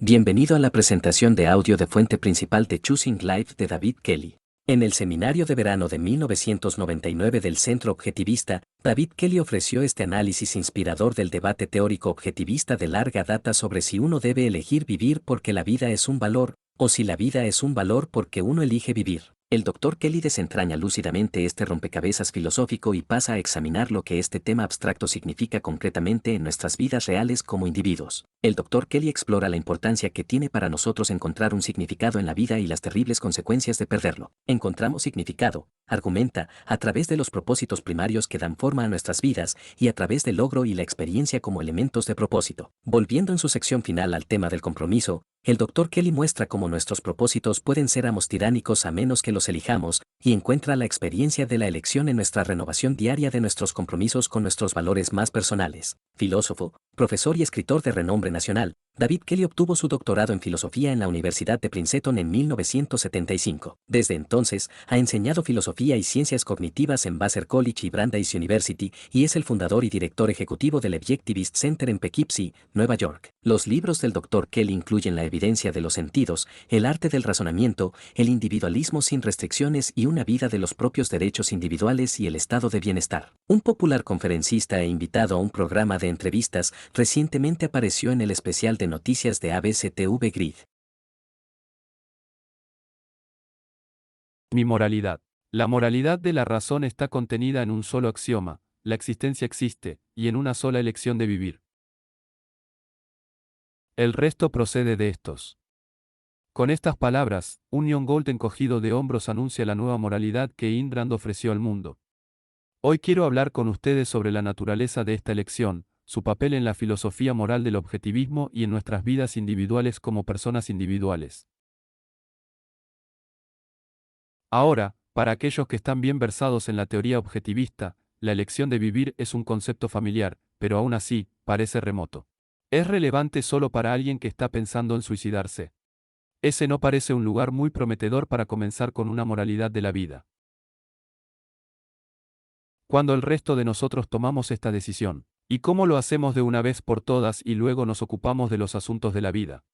Bienvenido a la presentación de audio de fuente principal de Choosing Life de David Kelly. En el seminario de verano de 1999 del Centro Objetivista, David Kelly ofreció este análisis inspirador del debate teórico objetivista de larga data sobre si uno debe elegir vivir porque la vida es un valor, o si la vida es un valor porque uno elige vivir. El Dr. Kelly desentraña lúcidamente este rompecabezas filosófico y pasa a examinar lo que este tema abstracto significa concretamente en nuestras vidas reales como individuos. El Dr. Kelly explora la importancia que tiene para nosotros encontrar un significado en la vida y las terribles consecuencias de perderlo. Encontramos significado, argumenta, a través de los propósitos primarios que dan forma a nuestras vidas y a través del logro y la experiencia como elementos de propósito. Volviendo en su sección final al tema del compromiso, el Dr. Kelly muestra cómo nuestros propósitos pueden ser amos tiránicos a menos que los elijamos, y encuentra la experiencia de la elección en nuestra renovación diaria de nuestros compromisos con nuestros valores más personales. Filósofo, profesor y escritor de renombre nacional, David Kelly obtuvo su doctorado en filosofía en la Universidad de Princeton en 1975. Desde entonces, ha enseñado filosofía y ciencias cognitivas en Vassar College y Brandeis University, y es el fundador y director ejecutivo del Objectivist Center en Poughkeepsie, Nueva York. Los libros del Dr. Kelly incluyen La evidencia de los sentidos, El arte del razonamiento, El individualismo sin restricciones y Una vida de los propios derechos individuales y el estado de bienestar. Un popular conferencista e invitado a un programa de entrevistas, recientemente apareció en el especial de noticias de ABC-TV Grid. Mi moralidad. La moralidad de la razón está contenida en un solo axioma: la existencia existe, y en una sola elección de vivir. El resto procede de estos. Con estas palabras, un John Galt encogido de hombros anuncia la nueva moralidad que Indrand ofreció al mundo. Hoy quiero hablar con ustedes sobre la naturaleza de esta elección, su papel en la filosofía moral del objetivismo y en nuestras vidas individuales como personas individuales. Ahora, para aquellos que están bien versados en la teoría objetivista, la elección de vivir es un concepto familiar, pero aún así, parece remoto. Es relevante solo para alguien que está pensando en suicidarse. Ese no parece un lugar muy prometedor para comenzar con una moralidad de la vida. Cuando el resto de nosotros tomamos esta decisión, ¿y cómo lo hacemos de una vez por todas y luego nos ocupamos de los asuntos de la vida?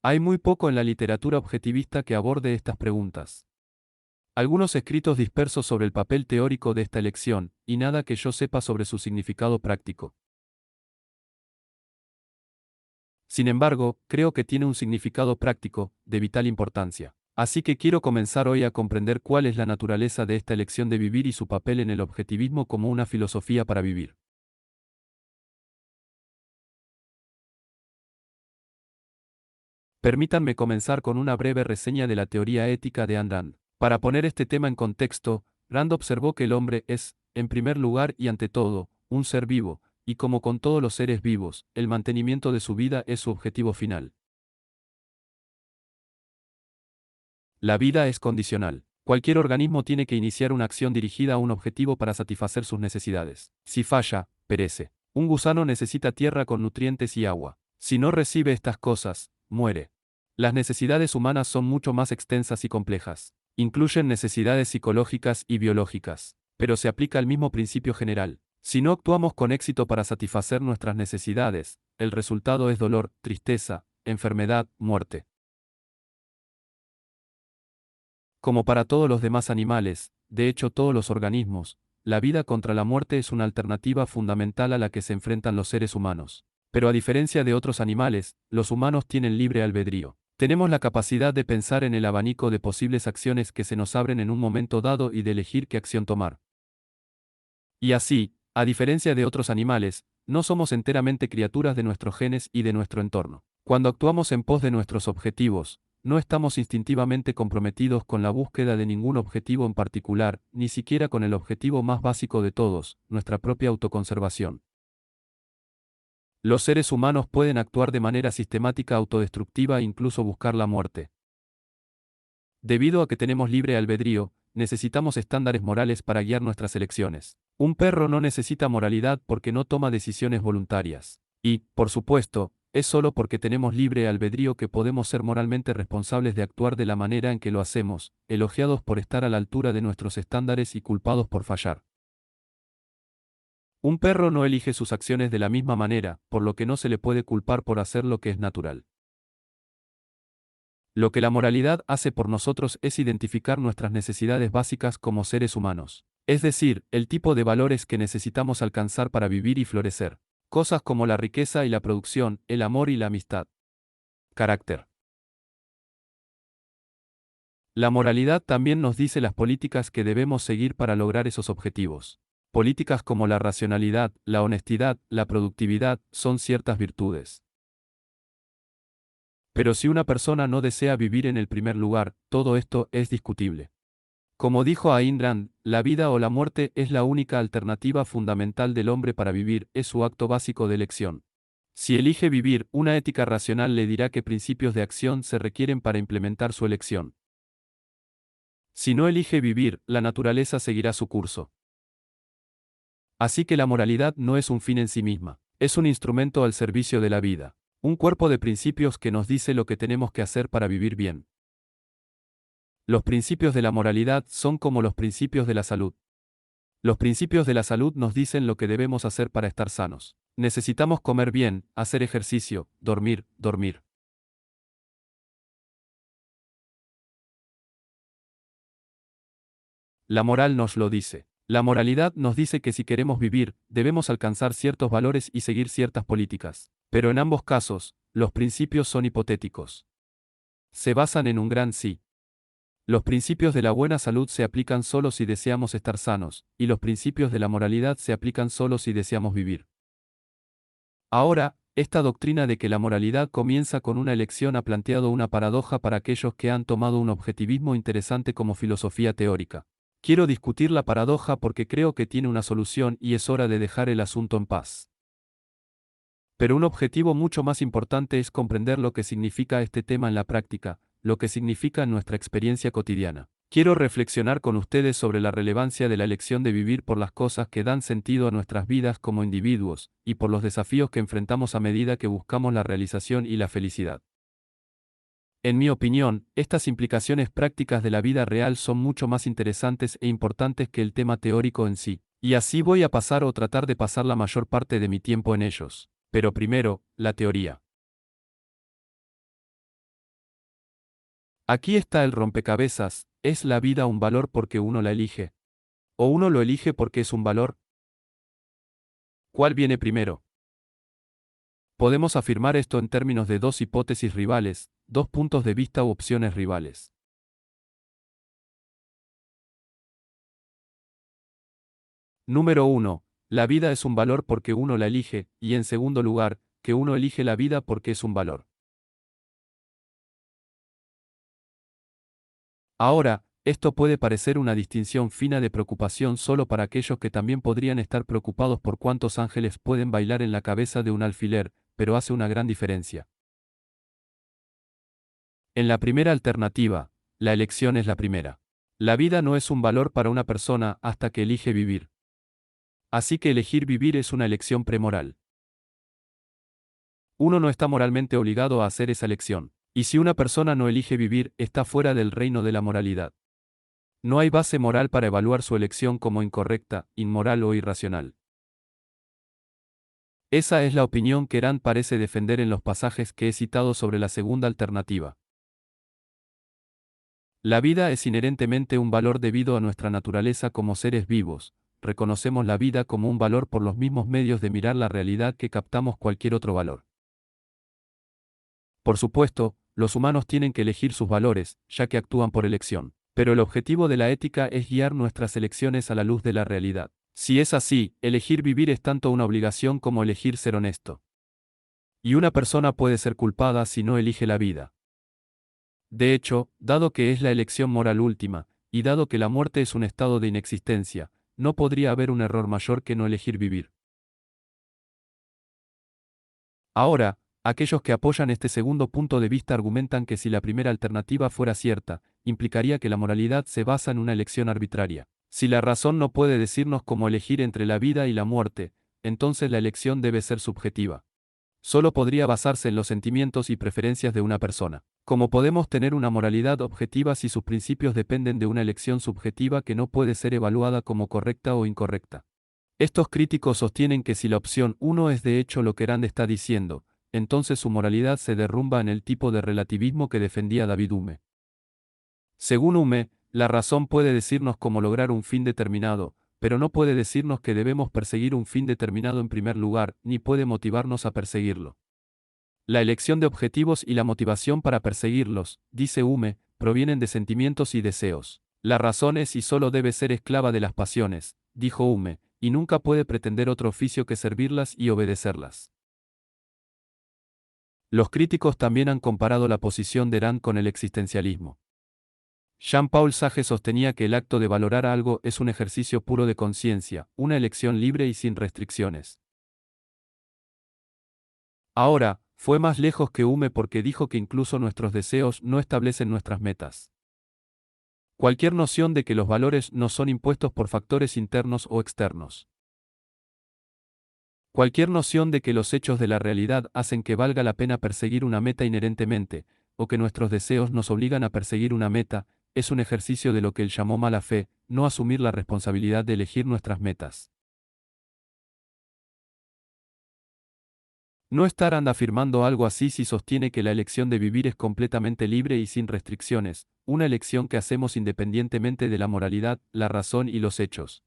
Hay muy poco en la literatura objetivista que aborde estas preguntas. Algunos escritos dispersos sobre el papel teórico de esta elección, y nada que yo sepa sobre su significado práctico. Sin embargo, creo que tiene un significado práctico, de vital importancia. Así que quiero comenzar hoy a comprender cuál es la naturaleza de esta elección de vivir y su papel en el objetivismo como una filosofía para vivir. Permítanme comenzar con una breve reseña de la teoría ética de Ayn Rand. Para poner este tema en contexto, Rand observó que el hombre es, en primer lugar y ante todo, un ser vivo, y como con todos los seres vivos, el mantenimiento de su vida es su objetivo final. La vida es condicional. Cualquier organismo tiene que iniciar una acción dirigida a un objetivo para satisfacer sus necesidades. Si falla, perece. Un gusano necesita tierra con nutrientes y agua. Si no recibe estas cosas, muere. Las necesidades humanas son mucho más extensas y complejas. Incluyen necesidades psicológicas y biológicas. Pero se aplica el mismo principio general. Si no actuamos con éxito para satisfacer nuestras necesidades, el resultado es dolor, tristeza, enfermedad, muerte. Como para todos los demás animales, de hecho todos los organismos, la vida contra la muerte es una alternativa fundamental a la que se enfrentan los seres humanos. Pero a diferencia de otros animales, los humanos tienen libre albedrío. Tenemos la capacidad de pensar en el abanico de posibles acciones que se nos abren en un momento dado y de elegir qué acción tomar. Y así, a diferencia de otros animales, no somos enteramente criaturas de nuestros genes y de nuestro entorno. Cuando actuamos en pos de nuestros objetivos, no estamos instintivamente comprometidos con la búsqueda de ningún objetivo en particular, ni siquiera con el objetivo más básico de todos, nuestra propia autoconservación. Los seres humanos pueden actuar de manera sistemática autodestructiva e incluso buscar la muerte. Debido a que tenemos libre albedrío, necesitamos estándares morales para guiar nuestras elecciones. Un perro no necesita moralidad porque no toma decisiones voluntarias. Y, por supuesto, es solo porque tenemos libre albedrío que podemos ser moralmente responsables de actuar de la manera en que lo hacemos, elogiados por estar a la altura de nuestros estándares y culpados por fallar. Un perro no elige sus acciones de la misma manera, por lo que no se le puede culpar por hacer lo que es natural. Lo que la moralidad hace por nosotros es identificar nuestras necesidades básicas como seres humanos. Es decir, el tipo de valores que necesitamos alcanzar para vivir y florecer. Cosas como la riqueza y la producción, el amor y la amistad. Carácter. La moralidad también nos dice las políticas que debemos seguir para lograr esos objetivos. Políticas como la racionalidad, la honestidad, la productividad, son ciertas virtudes. Pero si una persona no desea vivir en el primer lugar, todo esto es discutible. Como dijo Ayn Rand, la vida o la muerte es la única alternativa fundamental del hombre para vivir, es su acto básico de elección. Si elige vivir, una ética racional le dirá qué principios de acción se requieren para implementar su elección. Si no elige vivir, la naturaleza seguirá su curso. Así que la moralidad no es un fin en sí misma, es un instrumento al servicio de la vida, un cuerpo de principios que nos dice lo que tenemos que hacer para vivir bien. Los principios de la moralidad son como los principios de la salud. Los principios de la salud nos dicen lo que debemos hacer para estar sanos. Necesitamos comer bien, hacer ejercicio, dormir. La moral nos lo dice. La moralidad nos dice que si queremos vivir, debemos alcanzar ciertos valores y seguir ciertas políticas. Pero en ambos casos, los principios son hipotéticos. Se basan en un gran sí. Los principios de la buena salud se aplican solo si deseamos estar sanos, y los principios de la moralidad se aplican solo si deseamos vivir. Ahora, esta doctrina de que la moralidad comienza con una elección ha planteado una paradoja para aquellos que han tomado un objetivismo interesante como filosofía teórica. Quiero discutir la paradoja porque creo que tiene una solución y es hora de dejar el asunto en paz. Pero un objetivo mucho más importante es comprender lo que significa este tema en la práctica, lo que significa en nuestra experiencia cotidiana. Quiero reflexionar con ustedes sobre la relevancia de la elección de vivir por las cosas que dan sentido a nuestras vidas como individuos, y por los desafíos que enfrentamos a medida que buscamos la realización y la felicidad. En mi opinión, estas implicaciones prácticas de la vida real son mucho más interesantes e importantes que el tema teórico en sí, y así voy a pasar o tratar de pasar la mayor parte de mi tiempo en ellos. Pero primero, la teoría. Aquí está el rompecabezas, ¿es la vida un valor porque uno la elige? ¿O uno lo elige porque es un valor? ¿Cuál viene primero? Podemos afirmar esto en términos de dos hipótesis rivales, dos puntos de vista u opciones rivales. Número 1. La vida es un valor porque uno la elige, y en segundo lugar, que uno elige la vida porque es un valor. Ahora, esto puede parecer una distinción fina de preocupación solo para aquellos que también podrían estar preocupados por cuántos ángeles pueden bailar en la cabeza de un alfiler, pero hace una gran diferencia. En la primera alternativa, la elección es la primera. La vida no es un valor para una persona hasta que elige vivir. Así que elegir vivir es una elección premoral. Uno no está moralmente obligado a hacer esa elección. Y si una persona no elige vivir, está fuera del reino de la moralidad. No hay base moral para evaluar su elección como incorrecta, inmoral o irracional. Esa es la opinión que Rand parece defender en los pasajes que he citado sobre la segunda alternativa. La vida es inherentemente un valor debido a nuestra naturaleza como seres vivos. Reconocemos la vida como un valor por los mismos medios de mirar la realidad que captamos cualquier otro valor. Por supuesto, los humanos tienen que elegir sus valores, ya que actúan por elección. Pero el objetivo de la ética es guiar nuestras elecciones a la luz de la realidad. Si es así, elegir vivir es tanto una obligación como elegir ser honesto. Y una persona puede ser culpada si no elige la vida. De hecho, dado que es la elección moral última, y dado que la muerte es un estado de inexistencia, no podría haber un error mayor que no elegir vivir. Ahora, aquellos que apoyan este segundo punto de vista argumentan que si la primera alternativa fuera cierta, implicaría que la moralidad se basa en una elección arbitraria. Si la razón no puede decirnos cómo elegir entre la vida y la muerte, entonces la elección debe ser subjetiva. Solo podría basarse en los sentimientos y preferencias de una persona. ¿Cómo podemos tener una moralidad objetiva si sus principios dependen de una elección subjetiva que no puede ser evaluada como correcta o incorrecta? Estos críticos sostienen que si la opción 1 es de hecho lo que Rand está diciendo, entonces su moralidad se derrumba en el tipo de relativismo que defendía David Hume. Según Hume, la razón puede decirnos cómo lograr un fin determinado, pero no puede decirnos que debemos perseguir un fin determinado en primer lugar, ni puede motivarnos a perseguirlo. La elección de objetivos y la motivación para perseguirlos, dice Hume, provienen de sentimientos y deseos. La razón es y solo debe ser esclava de las pasiones, dijo Hume, y nunca puede pretender otro oficio que servirlas y obedecerlas. Los críticos también han comparado la posición de Rand con el existencialismo. Jean-Paul Sartre sostenía que el acto de valorar algo es un ejercicio puro de conciencia, una elección libre y sin restricciones. Ahora, fue más lejos que Hume porque dijo que incluso nuestros deseos no establecen nuestras metas. Cualquier noción de que los valores no son impuestos por factores internos o externos. Cualquier noción de que los hechos de la realidad hacen que valga la pena perseguir una meta inherentemente, o que nuestros deseos nos obligan a perseguir una meta, es un ejercicio de lo que él llamó mala fe, no asumir la responsabilidad de elegir nuestras metas. No está Rand afirmando algo así si sostiene que la elección de vivir es completamente libre y sin restricciones, una elección que hacemos independientemente de la moralidad, la razón y los hechos.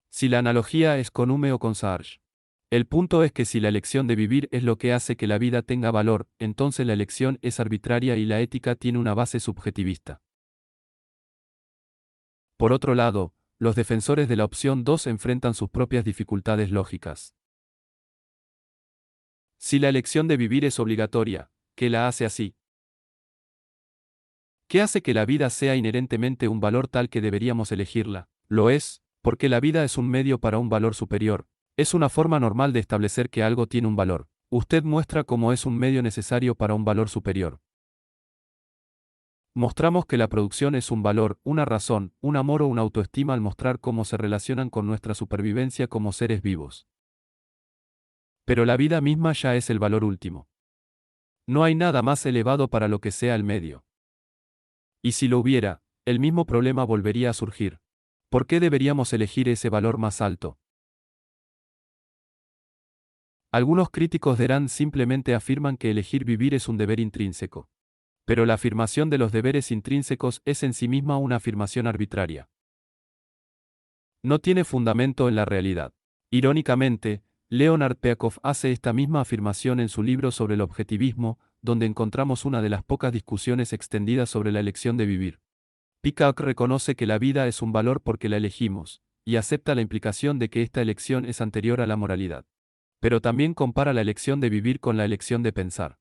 Si la analogía es con Hume o con Sartre. El punto es que si la elección de vivir es lo que hace que la vida tenga valor, entonces la elección es arbitraria y la ética tiene una base subjetivista. Por otro lado, los defensores de la opción 2 enfrentan sus propias dificultades lógicas. Si la elección de vivir es obligatoria, ¿qué la hace así? ¿Qué hace que la vida sea inherentemente un valor tal que deberíamos elegirla? Lo es, porque la vida es un medio para un valor superior. Es una forma normal de establecer que algo tiene un valor. Usted muestra cómo es un medio necesario para un valor superior. Mostramos que la producción es un valor, una razón, un amor o una autoestima al mostrar cómo se relacionan con nuestra supervivencia como seres vivos. Pero la vida misma ya es el valor último. No hay nada más elevado para lo que sea el medio. Y si lo hubiera, el mismo problema volvería a surgir. ¿Por qué deberíamos elegir ese valor más alto? Algunos críticos de Rand simplemente afirman que elegir vivir es un deber intrínseco. Pero la afirmación de los deberes intrínsecos es en sí misma una afirmación arbitraria. No tiene fundamento en la realidad. Irónicamente, Leonard Peikoff hace esta misma afirmación en su libro sobre el objetivismo, donde encontramos una de las pocas discusiones extendidas sobre la elección de vivir. Peikoff reconoce que la vida es un valor porque la elegimos, y acepta la implicación de que esta elección es anterior a la moralidad. Pero también compara la elección de vivir con la elección de pensar.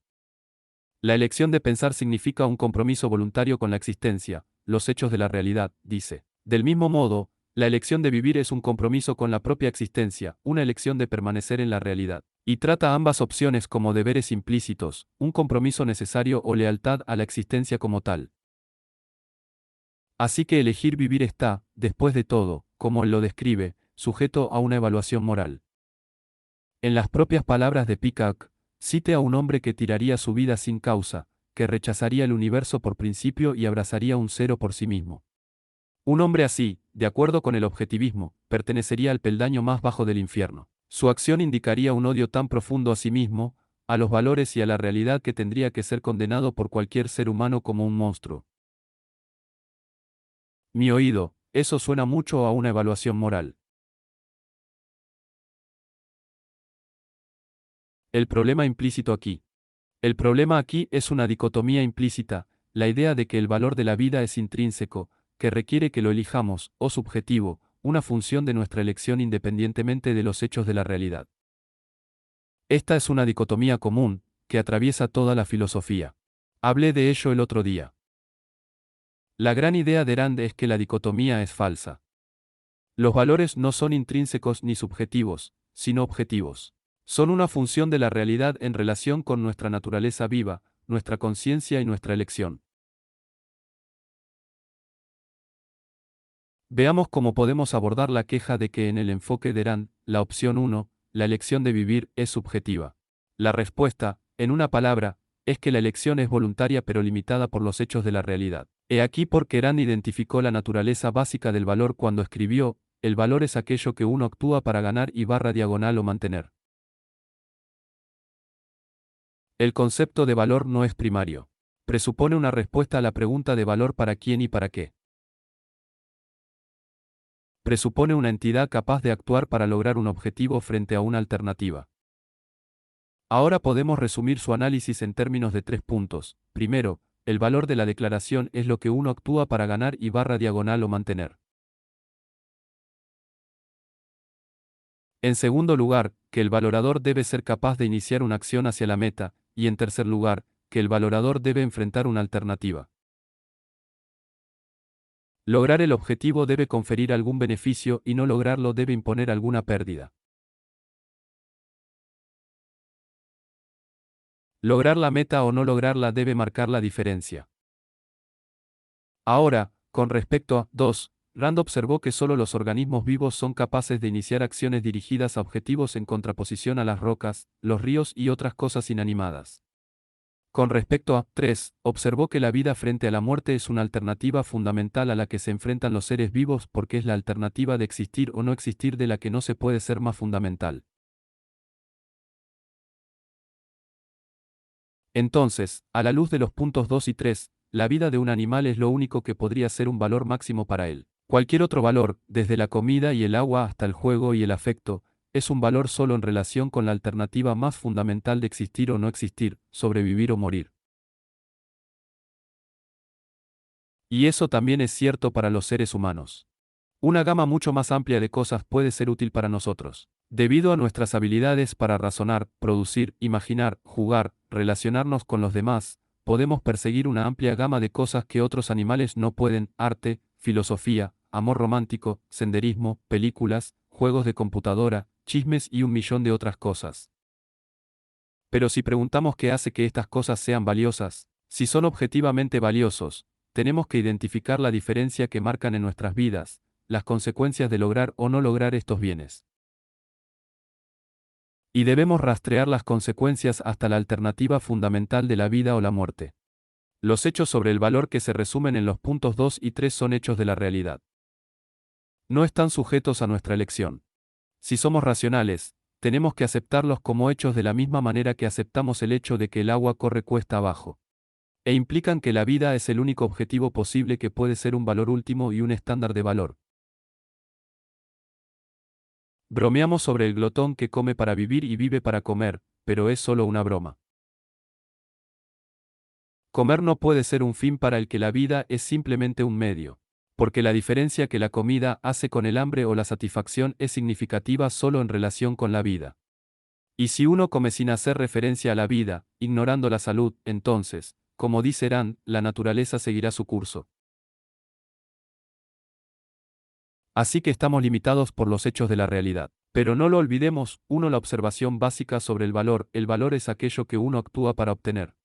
La elección de pensar significa un compromiso voluntario con la existencia, los hechos de la realidad, dice. Del mismo modo, la elección de vivir es un compromiso con la propia existencia, una elección de permanecer en la realidad. Y trata ambas opciones como deberes implícitos, un compromiso necesario o lealtad a la existencia como tal. Así que elegir vivir está, después de todo, como él lo describe, sujeto a una evaluación moral. En las propias palabras de Peikoff, cite a un hombre que tiraría su vida sin causa, que rechazaría el universo por principio y abrazaría un cero por sí mismo. Un hombre así, de acuerdo con el objetivismo, pertenecería al peldaño más bajo del infierno. Su acción indicaría un odio tan profundo a sí mismo, a los valores y a la realidad que tendría que ser condenado por cualquier ser humano como un monstruo. Mi oído, eso suena mucho a una evaluación moral. El problema implícito aquí. El problema aquí es una dicotomía implícita, la idea de que el valor de la vida es intrínseco, que requiere que lo elijamos, o subjetivo, una función de nuestra elección independientemente de los hechos de la realidad. Esta es una dicotomía común, que atraviesa toda la filosofía. Hablé de ello el otro día. La gran idea de Rand es que la dicotomía es falsa. Los valores no son intrínsecos ni subjetivos, sino objetivos. Son una función de la realidad en relación con nuestra naturaleza viva, nuestra conciencia y nuestra elección. Veamos cómo podemos abordar la queja de que en el enfoque de Rand, la opción 1, la elección de vivir, es subjetiva. La respuesta, en una palabra, es que la elección es voluntaria pero limitada por los hechos de la realidad. He aquí por qué Rand identificó la naturaleza básica del valor cuando escribió, el valor es aquello que uno actúa para ganar y / o mantener. El concepto de valor no es primario. Presupone una respuesta a la pregunta de valor para quién y para qué. Presupone una entidad capaz de actuar para lograr un objetivo frente a una alternativa. Ahora podemos resumir su análisis en términos de 3 puntos. Primero, el valor de la declaración es lo que uno actúa para ganar y barra diagonal o mantener. En segundo lugar, que el valorador debe ser capaz de iniciar una acción hacia la meta, y en tercer lugar, que el valorador debe enfrentar una alternativa. Lograr el objetivo debe conferir algún beneficio y no lograrlo debe imponer alguna pérdida. Lograr la meta o no lograrla debe marcar la diferencia. Ahora, con respecto a 2, Rand observó que solo los organismos vivos son capaces de iniciar acciones dirigidas a objetivos en contraposición a las rocas, los ríos y otras cosas inanimadas. Con respecto a 3, observó que la vida frente a la muerte es una alternativa fundamental a la que se enfrentan los seres vivos porque es la alternativa de existir o no existir de la que no se puede ser más fundamental. Entonces, a la luz de los puntos 2 y 3, la vida de un animal es lo único que podría ser un valor máximo para él. Cualquier otro valor, desde la comida y el agua hasta el juego y el afecto, es un valor solo en relación con la alternativa más fundamental de existir o no existir, sobrevivir o morir. Y eso también es cierto para los seres humanos. Una gama mucho más amplia de cosas puede ser útil para nosotros. Debido a nuestras habilidades para razonar, producir, imaginar, jugar, relacionarnos con los demás, podemos perseguir una amplia gama de cosas que otros animales no pueden: arte, filosofía, amor romántico, senderismo, películas, juegos de computadora, chismes y un millón de otras cosas. Pero si preguntamos qué hace que estas cosas sean valiosas, si son objetivamente valiosos, tenemos que identificar la diferencia que marcan en nuestras vidas, las consecuencias de lograr o no lograr estos bienes. Y debemos rastrear las consecuencias hasta la alternativa fundamental de la vida o la muerte. Los hechos sobre el valor que se resumen en los puntos 2 y 3 son hechos de la realidad. No están sujetos a nuestra elección. Si somos racionales, tenemos que aceptarlos como hechos de la misma manera que aceptamos el hecho de que el agua corre cuesta abajo. E implican que la vida es el único objetivo posible que puede ser un valor último y un estándar de valor. Bromeamos sobre el glotón que come para vivir y vive para comer, pero es solo una broma. Comer no puede ser un fin para el que la vida es simplemente un medio. Porque la diferencia que la comida hace con el hambre o la satisfacción es significativa solo en relación con la vida. Y si uno come sin hacer referencia a la vida, ignorando la salud, entonces, como dice Rand, la naturaleza seguirá su curso. Así que estamos limitados por los hechos de la realidad. Pero no lo olvidemos, la observación básica sobre el valor es aquello que uno actúa para obtener.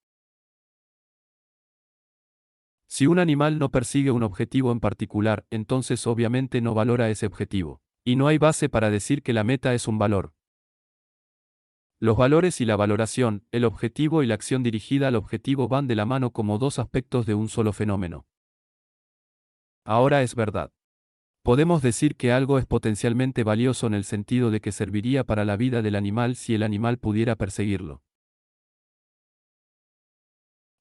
Si un animal no persigue un objetivo en particular, entonces obviamente no valora ese objetivo. Y no hay base para decir que la meta es un valor. Los valores y la valoración, el objetivo y la acción dirigida al objetivo van de la mano como dos aspectos de un solo fenómeno. Ahora es verdad. Podemos decir que algo es potencialmente valioso en el sentido de que serviría para la vida del animal si el animal pudiera perseguirlo.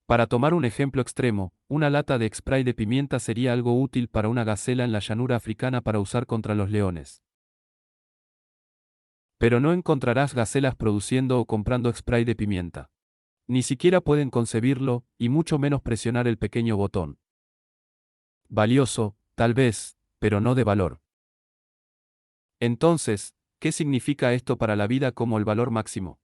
Para tomar un ejemplo extremo, una lata de spray de pimienta sería algo útil para una gacela en la llanura africana para usar contra los leones. Pero no encontrarás gacelas produciendo o comprando spray de pimienta. Ni siquiera pueden concebirlo, y mucho menos presionar el pequeño botón. Valioso, tal vez, pero no de valor. Entonces, ¿qué significa esto para la vida como el valor máximo?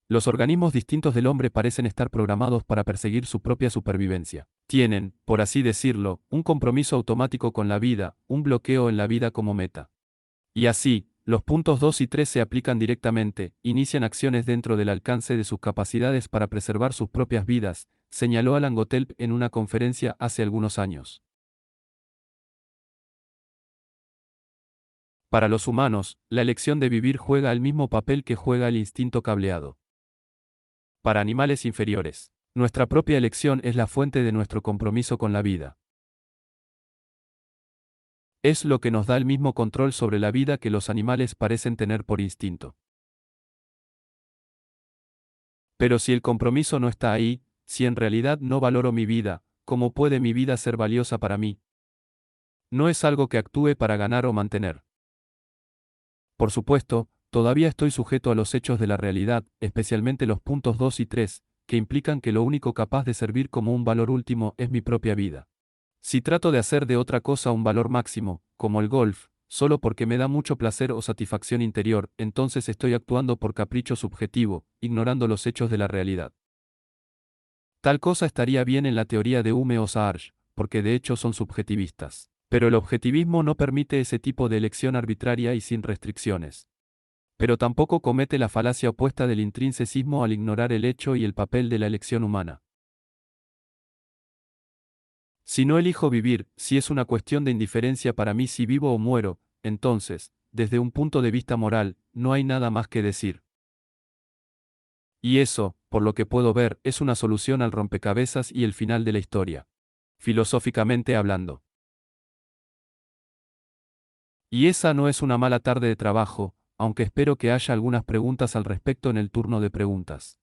Los organismos distintos del hombre parecen estar programados para perseguir su propia supervivencia. Tienen, por así decirlo, un compromiso automático con la vida, un bloqueo en la vida como meta. Y así, los puntos 2 y 3 se aplican directamente, inician acciones dentro del alcance de sus capacidades para preservar sus propias vidas, señaló Alan Gotthelp en una conferencia hace algunos años. Para los humanos, la elección de vivir juega el mismo papel que juega el instinto cableado. Para animales inferiores, nuestra propia elección es la fuente de nuestro compromiso con la vida. Es lo que nos da el mismo control sobre la vida que los animales parecen tener por instinto. Pero si el compromiso no está ahí, si en realidad no valoro mi vida, ¿cómo puede mi vida ser valiosa para mí? No es algo que actúe para ganar o mantener. Por supuesto, todavía estoy sujeto a los hechos de la realidad, especialmente los puntos 2 y 3, que implican que lo único capaz de servir como un valor último es mi propia vida. Si trato de hacer de otra cosa un valor máximo, como el golf, solo porque me da mucho placer o satisfacción interior, entonces estoy actuando por capricho subjetivo, ignorando los hechos de la realidad. Tal cosa estaría bien en la teoría de Hume o Saarge, porque de hecho son subjetivistas. Pero el objetivismo no permite ese tipo de elección arbitraria y sin restricciones. Pero tampoco comete la falacia opuesta del intrinsecismo al ignorar el hecho y el papel de la elección humana. Si no elijo vivir, si es una cuestión de indiferencia para mí si vivo o muero, entonces, desde un punto de vista moral, no hay nada más que decir. Y eso, por lo que puedo ver, es una solución al rompecabezas y el final de la historia. Filosóficamente hablando. Y esa no es una mala tarde de trabajo, aunque espero que haya algunas preguntas al respecto en el turno de preguntas.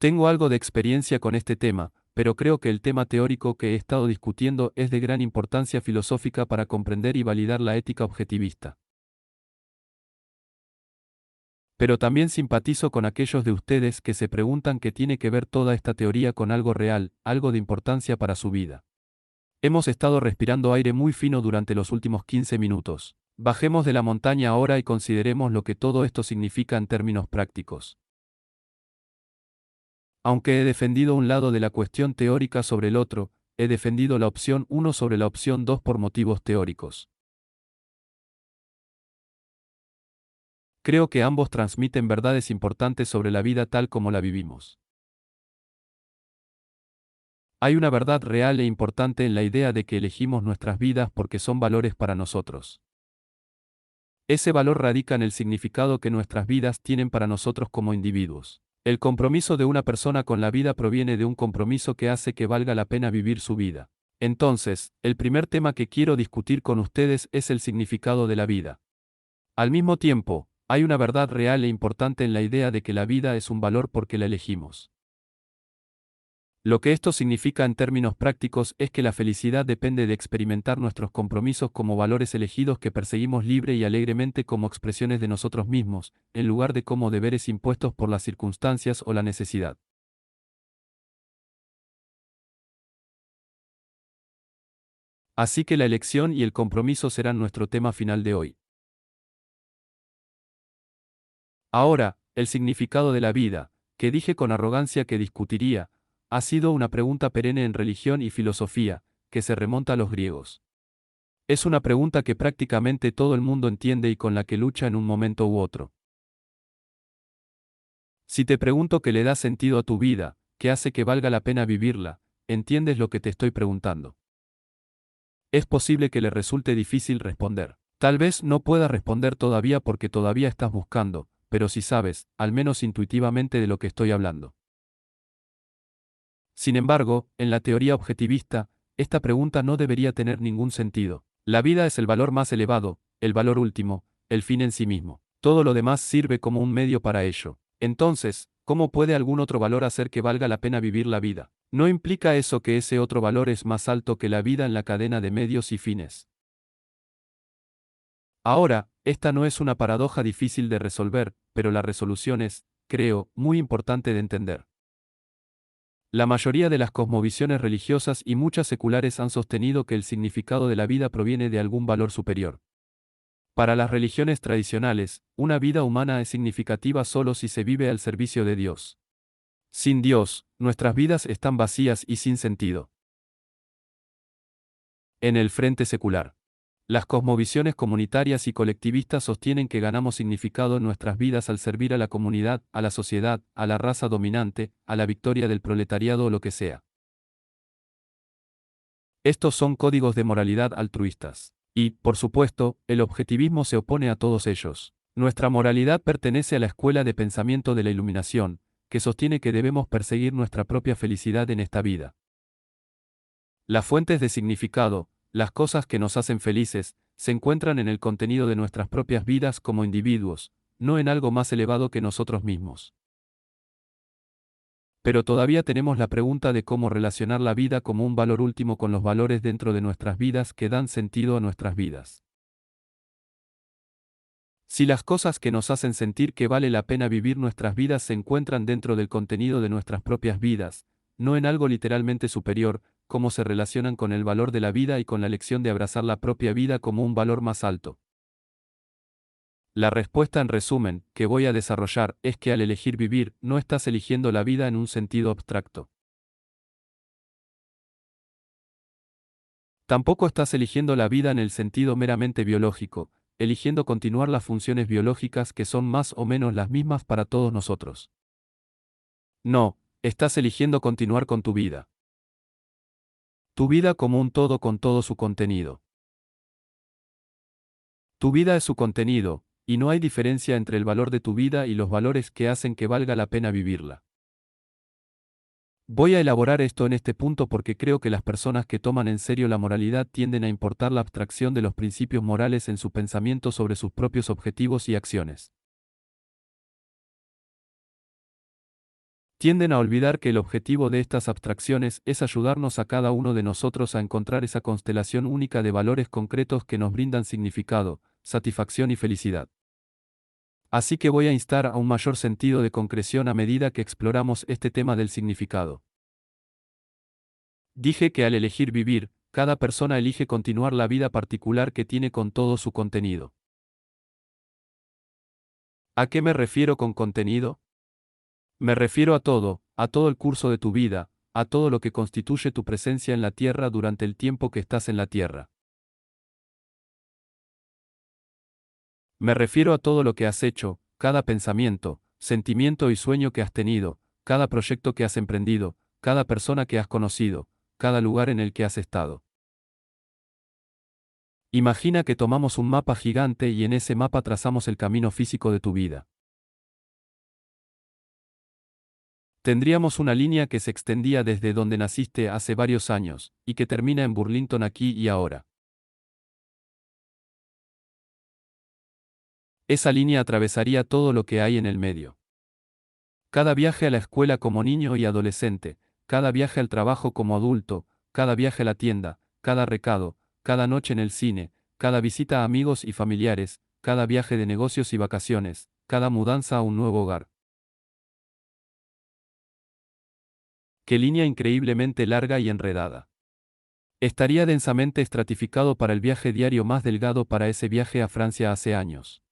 Tengo algo de experiencia con este tema, pero creo que el tema teórico que he estado discutiendo es de gran importancia filosófica para comprender y validar la ética objetivista. Pero también simpatizo con aquellos de ustedes que se preguntan qué tiene que ver toda esta teoría con algo real, algo de importancia para su vida. Hemos estado respirando aire muy fino durante los últimos 15 minutos. Bajemos de la montaña ahora y consideremos lo que todo esto significa en términos prácticos. Aunque he defendido un lado de la cuestión teórica sobre el otro, he defendido la opción 1 sobre la opción 2 por motivos teóricos. Creo que ambos transmiten verdades importantes sobre la vida tal como la vivimos. Hay una verdad real e importante en la idea de que elegimos nuestras vidas porque son valores para nosotros. Ese valor radica en el significado que nuestras vidas tienen para nosotros como individuos. El compromiso de una persona con la vida proviene de un compromiso que hace que valga la pena vivir su vida. Entonces, el primer tema que quiero discutir con ustedes es el significado de la vida. Al mismo tiempo, hay una verdad real e importante en la idea de que la vida es un valor porque la elegimos. Lo que esto significa en términos prácticos es que la felicidad depende de experimentar nuestros compromisos como valores elegidos que perseguimos libre y alegremente como expresiones de nosotros mismos, en lugar de como deberes impuestos por las circunstancias o la necesidad. Así que la elección y el compromiso serán nuestro tema final de hoy. Ahora, el significado de la vida, que dije con arrogancia que discutiría, ha sido una pregunta perenne en religión y filosofía, que se remonta a los griegos. Es una pregunta que prácticamente todo el mundo entiende y con la que lucha en un momento u otro. Si te pregunto qué le da sentido a tu vida, qué hace que valga la pena vivirla, ¿entiendes lo que te estoy preguntando? Es posible que le resulte difícil responder. Tal vez no pueda responder todavía porque todavía estás buscando, pero si sabes, al menos intuitivamente de lo que estoy hablando. Sin embargo, en la teoría objetivista, esta pregunta no debería tener ningún sentido. La vida es el valor más elevado, el valor último, el fin en sí mismo. Todo lo demás sirve como un medio para ello. Entonces, ¿cómo puede algún otro valor hacer que valga la pena vivir la vida? ¿No implica eso que ese otro valor es más alto que la vida en la cadena de medios y fines? Ahora, esta no es una paradoja difícil de resolver, pero la resolución es, creo, muy importante de entender. La mayoría de las cosmovisiones religiosas y muchas seculares han sostenido que el significado de la vida proviene de algún valor superior. Para las religiones tradicionales, una vida humana es significativa solo si se vive al servicio de Dios. Sin Dios, nuestras vidas están vacías y sin sentido. En el frente secular, las cosmovisiones comunitarias y colectivistas sostienen que ganamos significado en nuestras vidas al servir a la comunidad, a la sociedad, a la raza dominante, a la victoria del proletariado o lo que sea. Estos son códigos de moralidad altruistas. Y, por supuesto, el objetivismo se opone a todos ellos. Nuestra moralidad pertenece a la escuela de pensamiento de la iluminación, que sostiene que debemos perseguir nuestra propia felicidad en esta vida. Las fuentes de significado, las cosas que nos hacen felices, se encuentran en el contenido de nuestras propias vidas como individuos, no en algo más elevado que nosotros mismos. Pero todavía tenemos la pregunta de cómo relacionar la vida como un valor último con los valores dentro de nuestras vidas que dan sentido a nuestras vidas. Si las cosas que nos hacen sentir que vale la pena vivir nuestras vidas se encuentran dentro del contenido de nuestras propias vidas, no en algo literalmente superior, cómo se relacionan con el valor de la vida y con la elección de abrazar la propia vida como un valor más alto. La respuesta en resumen, que voy a desarrollar, es que al elegir vivir, no estás eligiendo la vida en un sentido abstracto. Tampoco estás eligiendo la vida en el sentido meramente biológico, eligiendo continuar las funciones biológicas que son más o menos las mismas para todos nosotros. No, estás eligiendo continuar con tu vida. Tu vida como un todo con todo su contenido. Tu vida es su contenido, y no hay diferencia entre el valor de tu vida y los valores que hacen que valga la pena vivirla. Voy a elaborar esto en este punto porque creo que las personas que toman en serio la moralidad tienden a importar la abstracción de los principios morales en su pensamiento sobre sus propios objetivos y acciones. Tienden a olvidar que el objetivo de estas abstracciones es ayudarnos a cada uno de nosotros a encontrar esa constelación única de valores concretos que nos brindan significado, satisfacción y felicidad. Así que voy a instar a un mayor sentido de concreción a medida que exploramos este tema del significado. Dije que al elegir vivir, cada persona elige continuar la vida particular que tiene con todo su contenido. ¿A qué me refiero con contenido? Me refiero a todo el curso de tu vida, a todo lo que constituye tu presencia en la tierra durante el tiempo que estás en la tierra. Me refiero a todo lo que has hecho, cada pensamiento, sentimiento y sueño que has tenido, cada proyecto que has emprendido, cada persona que has conocido, cada lugar en el que has estado. Imagina que tomamos un mapa gigante y en ese mapa trazamos el camino físico de tu vida. Tendríamos una línea que se extendía desde donde naciste hace varios años, y que termina en Burlington aquí y ahora. Esa línea atravesaría todo lo que hay en el medio. Cada viaje a la escuela como niño y adolescente, cada viaje al trabajo como adulto, cada viaje a la tienda, cada recado, cada noche en el cine, cada visita a amigos y familiares, cada viaje de negocios y vacaciones, cada mudanza a un nuevo hogar. ¡Qué línea increíblemente larga y enredada! Estaría densamente estratificado para el viaje diario más delgado para ese viaje a Francia hace años.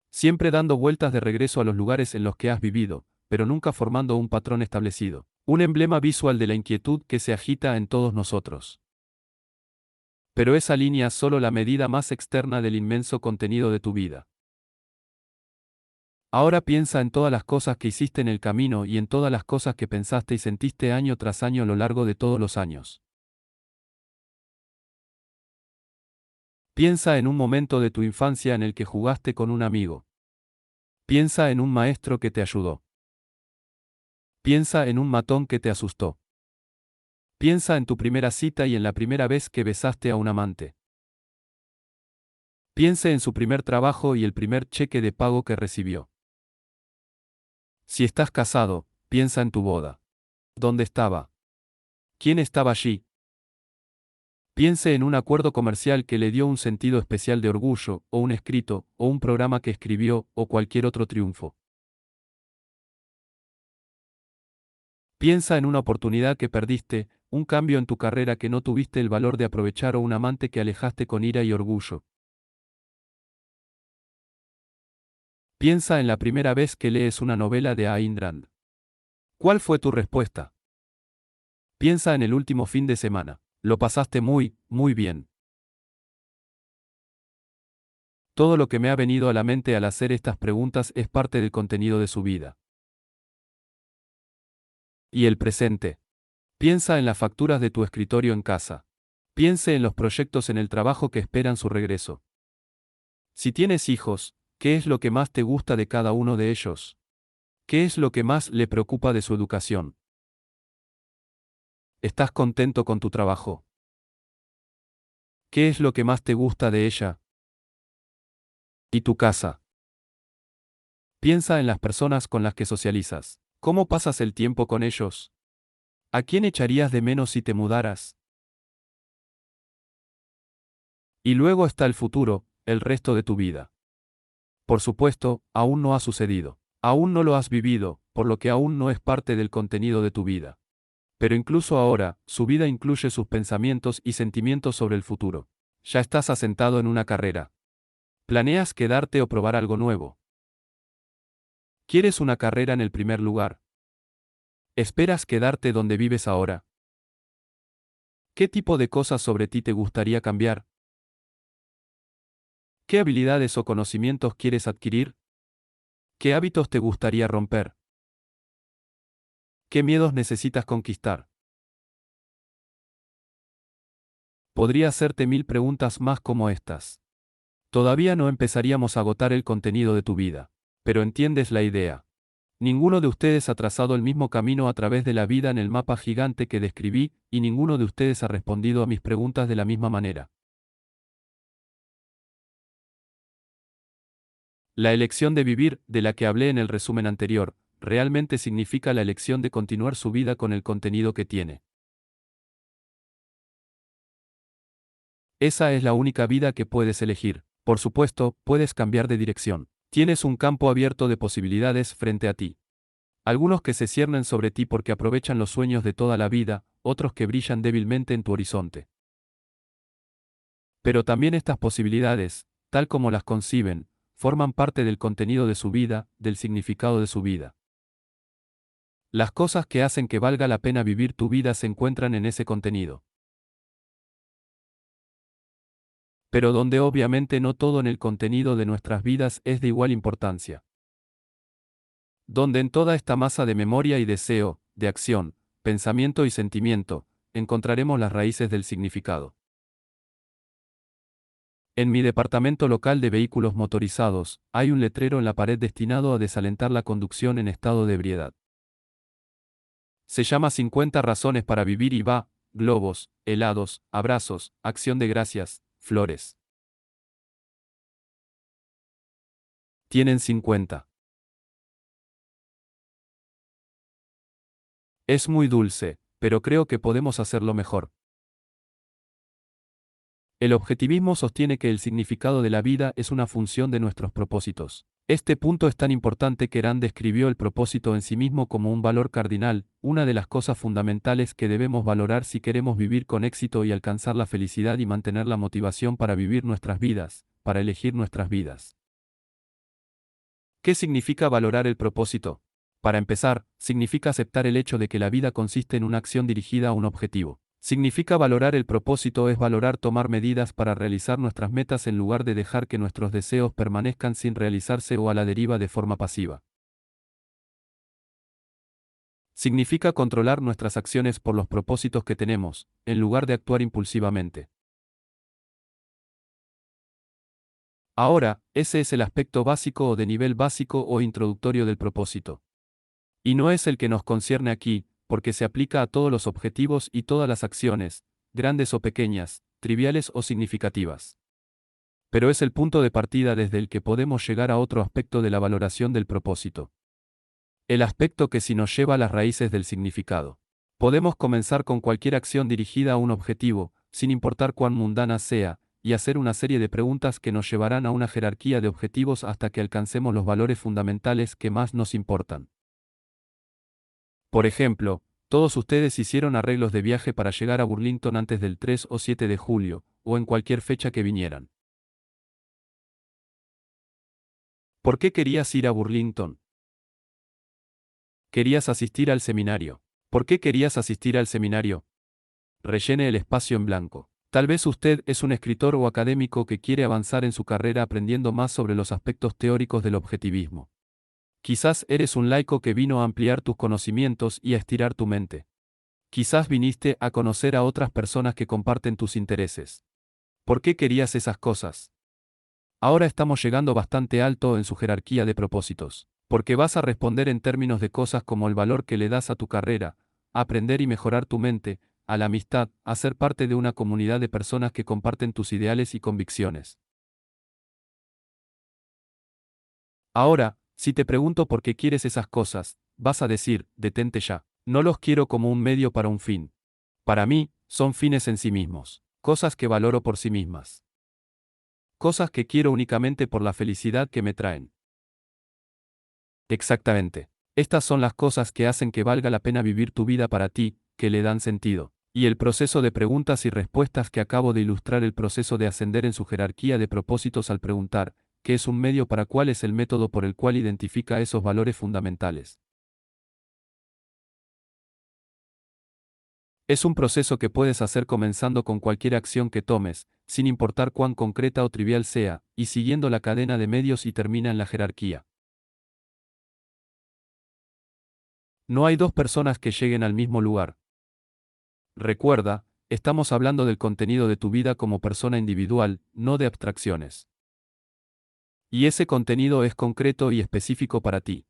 Siempre dando vueltas de regreso a los lugares en los que has vivido, pero nunca formando un patrón establecido. Un emblema visual de la inquietud que se agita en todos nosotros. Pero esa línea es solo la medida más externa del inmenso contenido de tu vida. Ahora piensa en todas las cosas que hiciste en el camino y en todas las cosas que pensaste y sentiste año tras año a lo largo de todos los años. Piensa en un momento de tu infancia en el que jugaste con un amigo. Piensa en un maestro que te ayudó. Piensa en un matón que te asustó. Piensa en tu primera cita y en la primera vez que besaste a un amante. Piense en su primer trabajo y el primer cheque de pago que recibió. Si estás casado, piensa en tu boda. ¿Dónde estaba? ¿Quién estaba allí? Piense en un acuerdo comercial que le dio un sentido especial de orgullo, o un escrito, o un programa que escribió, o cualquier otro triunfo. Piensa en una oportunidad que perdiste, un cambio en tu carrera que no tuviste el valor de aprovechar o un amante que alejaste con ira y orgullo. Piensa en la primera vez que lees una novela de Ayn Rand. ¿Cuál fue tu respuesta? Piensa en el último fin de semana. Lo pasaste muy, muy bien. Todo lo que me ha venido a la mente al hacer estas preguntas es parte del contenido de su vida. ¿Y el presente? Piensa en las facturas de tu escritorio en casa. Piense en los proyectos en el trabajo que esperan su regreso. Si tienes hijos, ¿qué es lo que más te gusta de cada uno de ellos? ¿Qué es lo que más le preocupa de su educación? ¿Estás contento con tu trabajo? ¿Qué es lo que más te gusta de ella? ¿Y tu casa? Piensa en las personas con las que socializas. ¿Cómo pasas el tiempo con ellos? ¿A quién echarías de menos si te mudaras? Y luego está el futuro, el resto de tu vida. Por supuesto, aún no ha sucedido. Aún no lo has vivido, por lo que aún no es parte del contenido de tu vida. Pero incluso ahora, su vida incluye sus pensamientos y sentimientos sobre el futuro. Ya estás asentado en una carrera. ¿Planeas quedarte o probar algo nuevo? ¿Quieres una carrera en el primer lugar? ¿Esperas quedarte donde vives ahora? ¿Qué tipo de cosas sobre ti te gustaría cambiar? ¿Qué habilidades o conocimientos quieres adquirir? ¿Qué hábitos te gustaría romper? ¿Qué miedos necesitas conquistar? Podría hacerte 1000 preguntas más como estas. Todavía no empezaríamos a agotar el contenido de tu vida. Pero entiendes la idea. Ninguno de ustedes ha trazado el mismo camino a través de la vida en el mapa gigante que describí, y ninguno de ustedes ha respondido a mis preguntas de la misma manera. La elección de vivir, de la que hablé en el resumen anterior, realmente significa la elección de continuar su vida con el contenido que tiene. Esa es la única vida que puedes elegir. Por supuesto, puedes cambiar de dirección. Tienes un campo abierto de posibilidades frente a ti. Algunos que se ciernen sobre ti porque aprovechan los sueños de toda la vida, otros que brillan débilmente en tu horizonte. Pero también estas posibilidades, tal como las conciben, forman parte del contenido de su vida, del significado de su vida. Las cosas que hacen que valga la pena vivir tu vida se encuentran en ese contenido. Pero donde obviamente no todo en el contenido de nuestras vidas es de igual importancia. Donde en toda esta masa de memoria y deseo, de acción, pensamiento y sentimiento, encontraremos las raíces del significado. En mi departamento local de vehículos motorizados, hay un letrero en la pared destinado a desalentar la conducción en estado de ebriedad. Se llama 50 razones para vivir y va, globos, helados, abrazos, acción de gracias, flores. Tienen 50. Es muy dulce, pero creo que podemos hacerlo mejor. El objetivismo sostiene que el significado de la vida es una función de nuestros propósitos. Este punto es tan importante que Rand describió el propósito en sí mismo como un valor cardinal, una de las cosas fundamentales que debemos valorar si queremos vivir con éxito y alcanzar la felicidad y mantener la motivación para vivir nuestras vidas, para elegir nuestras vidas. ¿Qué significa valorar el propósito? Para empezar, significa aceptar el hecho de que la vida consiste en una acción dirigida a un objetivo. Significa valorar el propósito es valorar tomar medidas para realizar nuestras metas en lugar de dejar que nuestros deseos permanezcan sin realizarse o a la deriva de forma pasiva. Significa controlar nuestras acciones por los propósitos que tenemos, en lugar de actuar impulsivamente. Ahora, ese es el aspecto básico o de nivel básico o introductorio del propósito. Y no es el que nos concierne aquí, porque se aplica a todos los objetivos y todas las acciones, grandes o pequeñas, triviales o significativas. Pero es el punto de partida desde el que podemos llegar a otro aspecto de la valoración del propósito. El aspecto que sí nos lleva a las raíces del significado. Podemos comenzar con cualquier acción dirigida a un objetivo, sin importar cuán mundana sea, y hacer una serie de preguntas que nos llevarán a una jerarquía de objetivos hasta que alcancemos los valores fundamentales que más nos importan. Por ejemplo, todos ustedes hicieron arreglos de viaje para llegar a Burlington antes del 3 o 7 de julio, o en cualquier fecha que vinieran. ¿Por qué querías ir a Burlington? Querías asistir al seminario. ¿Por qué querías asistir al seminario? Rellene el espacio en blanco. Tal vez usted es un escritor o académico que quiere avanzar en su carrera aprendiendo más sobre los aspectos teóricos del objetivismo. Quizás eres un laico que vino a ampliar tus conocimientos y a estirar tu mente. Quizás viniste a conocer a otras personas que comparten tus intereses. ¿Por qué querías esas cosas? Ahora estamos llegando bastante alto en su jerarquía de propósitos. Porque vas a responder en términos de cosas como el valor que le das a tu carrera, a aprender y mejorar tu mente, a la amistad, a ser parte de una comunidad de personas que comparten tus ideales y convicciones. Ahora, si te pregunto por qué quieres esas cosas, vas a decir, detente ya. No los quiero como un medio para un fin. Para mí, son fines en sí mismos. Cosas que valoro por sí mismas. Cosas que quiero únicamente por la felicidad que me traen. Exactamente. Estas son las cosas que hacen que valga la pena vivir tu vida para ti, que le dan sentido. Y el proceso de preguntas y respuestas que acabo de ilustrar el proceso de ascender en su jerarquía de propósitos al preguntar, ¿qué es un medio para cuál es el método por el cual identifica esos valores fundamentales? Es un proceso que puedes hacer comenzando con cualquier acción que tomes, sin importar cuán concreta o trivial sea, y siguiendo la cadena de medios y termina en la jerarquía. No hay dos personas que lleguen al mismo lugar. Recuerda, estamos hablando del contenido de tu vida como persona individual, no de abstracciones. Y ese contenido es concreto y específico para ti.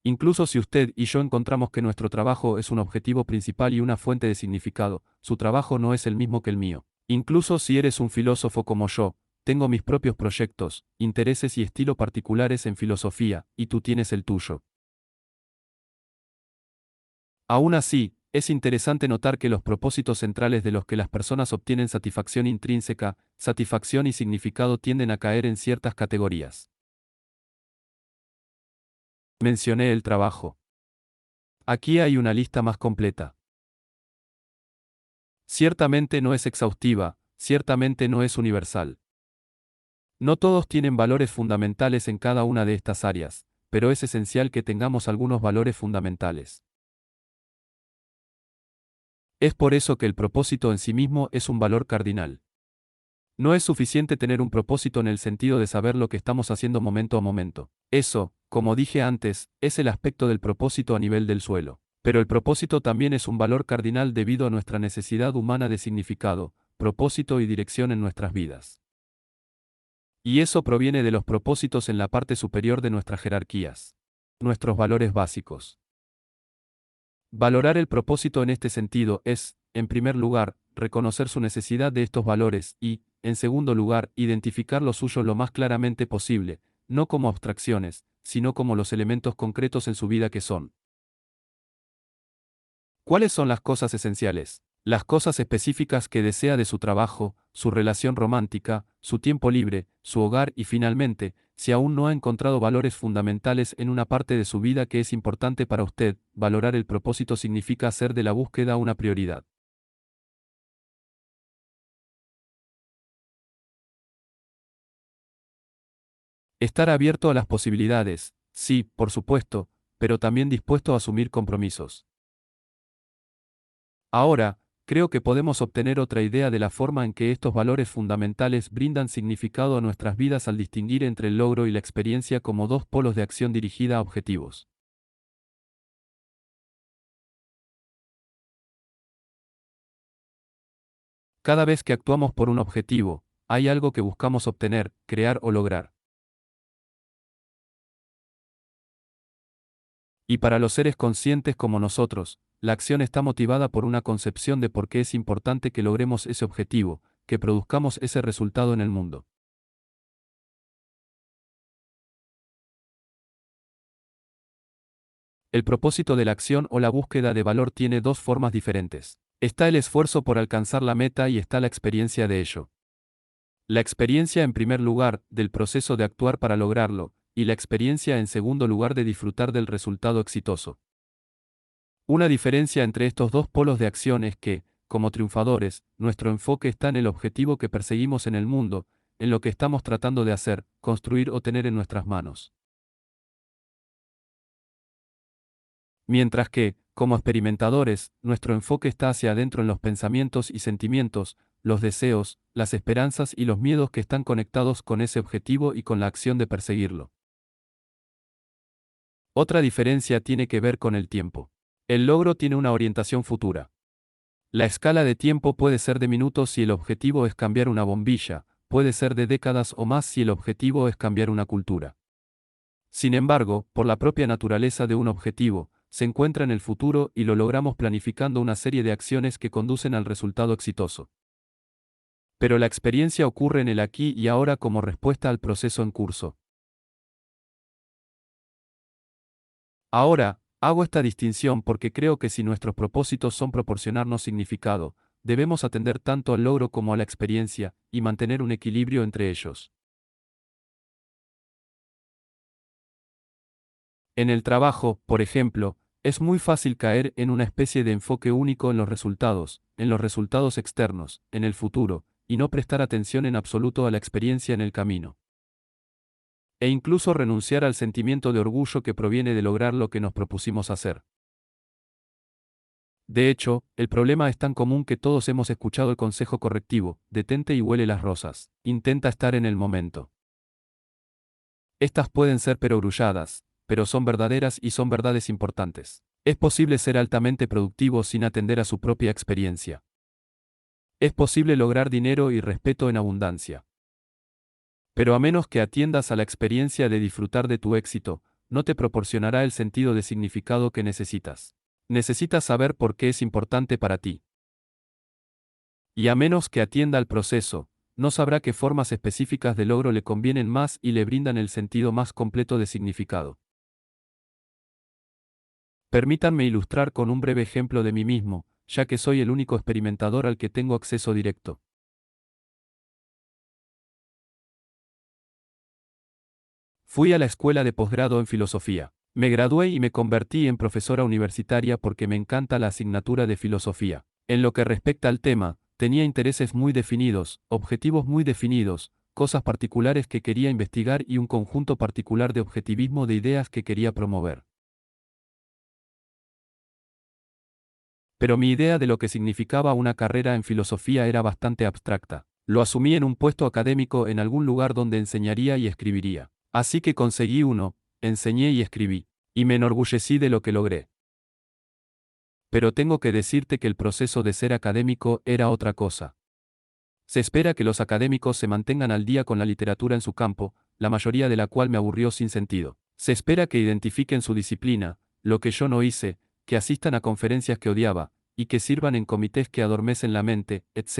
Incluso si usted y yo encontramos que nuestro trabajo es un objetivo principal y una fuente de significado, su trabajo no es el mismo que el mío. Incluso si eres un filósofo como yo, tengo mis propios proyectos, intereses y estilo particulares en filosofía, y tú tienes el tuyo. Aún así, es interesante notar que los propósitos centrales de los que las personas obtienen satisfacción intrínseca, satisfacción y significado tienden a caer en ciertas categorías. Mencioné el trabajo. Aquí hay una lista más completa. Ciertamente no es exhaustiva, ciertamente no es universal. No todos tienen valores fundamentales en cada una de estas áreas, pero es esencial que tengamos algunos valores fundamentales. Es por eso que el propósito en sí mismo es un valor cardinal. No es suficiente tener un propósito en el sentido de saber lo que estamos haciendo momento a momento. Eso, como dije antes, es el aspecto del propósito a nivel del suelo. Pero el propósito también es un valor cardinal debido a nuestra necesidad humana de significado, propósito y dirección en nuestras vidas. Y eso proviene de los propósitos en la parte superior de nuestras jerarquías. Nuestros valores básicos. Valorar el propósito en este sentido es, en primer lugar, reconocer su necesidad de estos valores y, en segundo lugar, identificar lo suyo lo más claramente posible, no como abstracciones, sino como los elementos concretos en su vida que son. ¿Cuáles son las cosas esenciales? Las cosas específicas que desea de su trabajo, su relación romántica, su tiempo libre, su hogar y finalmente, si aún no ha encontrado valores fundamentales en una parte de su vida que es importante para usted, valorar el propósito significa hacer de la búsqueda una prioridad. Estar abierto a las posibilidades, sí, por supuesto, pero también dispuesto a asumir compromisos. Ahora, creo que podemos obtener otra idea de la forma en que estos valores fundamentales brindan significado a nuestras vidas al distinguir entre el logro y la experiencia como dos polos de acción dirigida a objetivos. Cada vez que actuamos por un objetivo, hay algo que buscamos obtener, crear o lograr. Y para los seres conscientes como nosotros, la acción está motivada por una concepción de por qué es importante que logremos ese objetivo, que produzcamos ese resultado en el mundo. El propósito de la acción o la búsqueda de valor tiene dos formas diferentes. Está el esfuerzo por alcanzar la meta y está la experiencia de ello. La experiencia en primer lugar, del proceso de actuar para lograrlo, y la experiencia en segundo lugar de disfrutar del resultado exitoso. Una diferencia entre estos dos polos de acción es que, como triunfadores, nuestro enfoque está en el objetivo que perseguimos en el mundo, en lo que estamos tratando de hacer, construir o tener en nuestras manos. Mientras que, como experimentadores, nuestro enfoque está hacia adentro en los pensamientos y sentimientos, los deseos, las esperanzas y los miedos que están conectados con ese objetivo y con la acción de perseguirlo. Otra diferencia tiene que ver con el tiempo. El logro tiene una orientación futura. La escala de tiempo puede ser de minutos si el objetivo es cambiar una bombilla, puede ser de décadas o más si el objetivo es cambiar una cultura. Sin embargo, por la propia naturaleza de un objetivo, se encuentra en el futuro y lo logramos planificando una serie de acciones que conducen al resultado exitoso. Pero la experiencia ocurre en el aquí y ahora como respuesta al proceso en curso. Ahora, hago esta distinción porque creo que si nuestros propósitos son proporcionarnos significado, debemos atender tanto al logro como a la experiencia, y mantener un equilibrio entre ellos. En el trabajo, por ejemplo, es muy fácil caer en una especie de enfoque único en los resultados externos, en el futuro, y no prestar atención en absoluto a la experiencia en el camino. E incluso renunciar al sentimiento de orgullo que proviene de lograr lo que nos propusimos hacer. De hecho, el problema es tan común que todos hemos escuchado el consejo correctivo: detente y huele las rosas, intenta estar en el momento. Estas pueden ser perogrulladas, pero son verdaderas y son verdades importantes. Es posible ser altamente productivo sin atender a su propia experiencia. Es posible lograr dinero y respeto en abundancia. Pero a menos que atiendas a la experiencia de disfrutar de tu éxito, no te proporcionará el sentido de significado que necesitas. Necesitas saber por qué es importante para ti. Y a menos que atienda al proceso, no sabrá qué formas específicas de logro le convienen más y le brindan el sentido más completo de significado. Permítanme ilustrar con un breve ejemplo de mí mismo, ya que soy el único experimentador al que tengo acceso directo. Fui a la escuela de posgrado en filosofía. Me gradué y me convertí en profesora universitaria porque me encanta la asignatura de filosofía. En lo que respecta al tema, tenía intereses muy definidos, objetivos muy definidos, cosas particulares que quería investigar y un conjunto particular de objetivismo de ideas que quería promover. Pero mi idea de lo que significaba una carrera en filosofía era bastante abstracta. Lo asumí en un puesto académico en algún lugar donde enseñaría y escribiría. Así que conseguí uno, enseñé y escribí, y me enorgullecí de lo que logré. Pero tengo que decirte que el proceso de ser académico era otra cosa. Se espera que los académicos se mantengan al día con la literatura en su campo, la mayoría de la cual me aburrió sin sentido. Se espera que identifiquen su disciplina, lo que yo no hice, que asistan a conferencias que odiaba, y que sirvan en comités que adormecen la mente, etc.